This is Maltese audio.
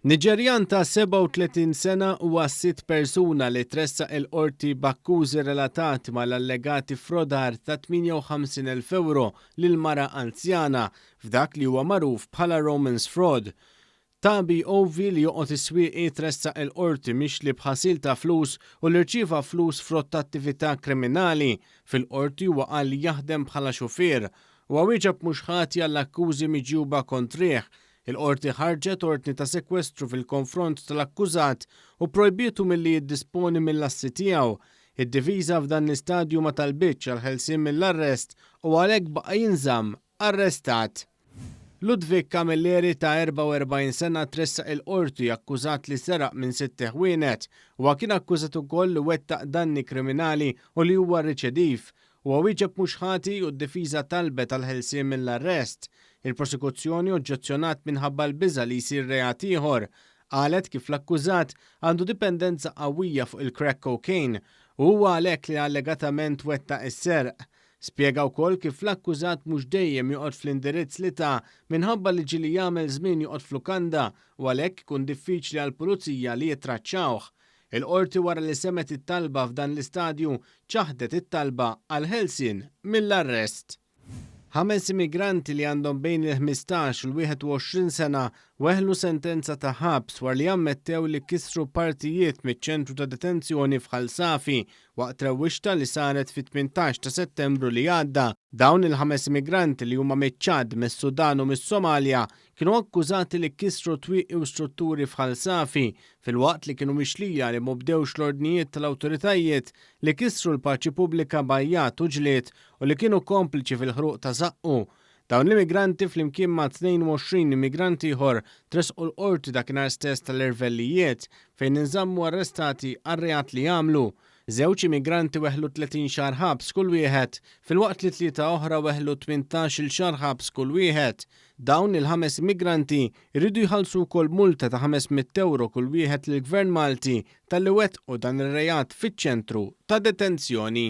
Niġerjan ta' 37 sena huwa 6 persuna li tressaq il-qorti b'akkużi relatati mal-allegati frodar ta' 58,000 euro lil mara anzjana f'dak li huwa magħruf bħala Romance Fraud. Tabi Ovi li joqgħod is-swieqi tressaq il-qorti mixli b'ħasil ta' flus u li rċieva flus frott attività kriminali fil-qorti huwa qal li jaħdem bħala xufier u wieġeb mhux ħati għall-akkużi miġjuba kontrih. Il-qorti ħarġet ordni ta' sekwestru fil-konfront tal-akkużat u projbietu milli jiddisponi mill-assi tiegħu. Id-diviża f'dan l-istadju ma talbitx għal ħelsien mill-arrest u għalhekk baqa' jinżamm arrestat. Ludwig Camilleri ta' 44 sena tressaq il-qorti akkużat li seraq minn 6 ħwienet u kien akkużat ukoll li wettaq danni kriminali u li huwa riċediv. U wieġeb mhux ħati u d-difiża talbet għal ħelsien mill-arrest. Il-prosekuzzjoni oġġezzjonat minħabba l-biża li jsir reat ieħor. Qalet kif l-akkużat għandu dipendenza qawwija fuq il-crack cocaine u huwa għalhekk li allegatament wettaq is-serq. Spjega wkoll kif l-akkużat mhux dejjem joqgħod fl-indirizz li ta' minħabba li ġieli jagħmel żmien joqgħod f'lukanda u għalhekk ikun diffiċli għall-pulizija li jitraċċawh. Il-qorti wara li semet it-talba f'dan l-istadju ċaħdet it-talba għal ħelsien mill-arrest. 5 immigranti li għandhom bejn il-15 u l-21 sena weħlu sentenza ta' ħabs war li ammettew li kisru partijiet miċ-ċentru ta' detenzjoni f'Ħalsafi waqt rewwixta li saret fit-18 ta' Settembru li għadda. Dawn il-5 immigranti li huma miċ-Ċad, mis-Sudan u mis-Somalja kienu akkużati li kisru twieqi u strutturi f'Ħalsafi fil-waqt li kienu mixlija li mubdewx l-ordnijiet tal-awtoritajiet li kisru l-paċi pubblika Bajjat u Ġlied u li kienu kompliċi fil-ħruq ta' Zaqqu. Dawn l-immigranti flimkien ma' 22 immigranti ieħor tresqu l-qorti dakinhar stess tal-Irvellijiet fejn inżammu arrestati għar-reat li għamlu. Żewġ immigranti weħlu 30 xahar ħabs kull wieħed, filwaqt li 3 oħra weħlu 18 xahar ħabs kull wieħed. Dawn il-5 immigranti jridu jħallsu wkoll multa ta' 500 euro kull wieħed lill-Gvern Malti tal-li wettqu dan ir-reat fiċ-ċentru ta' detenzjoni.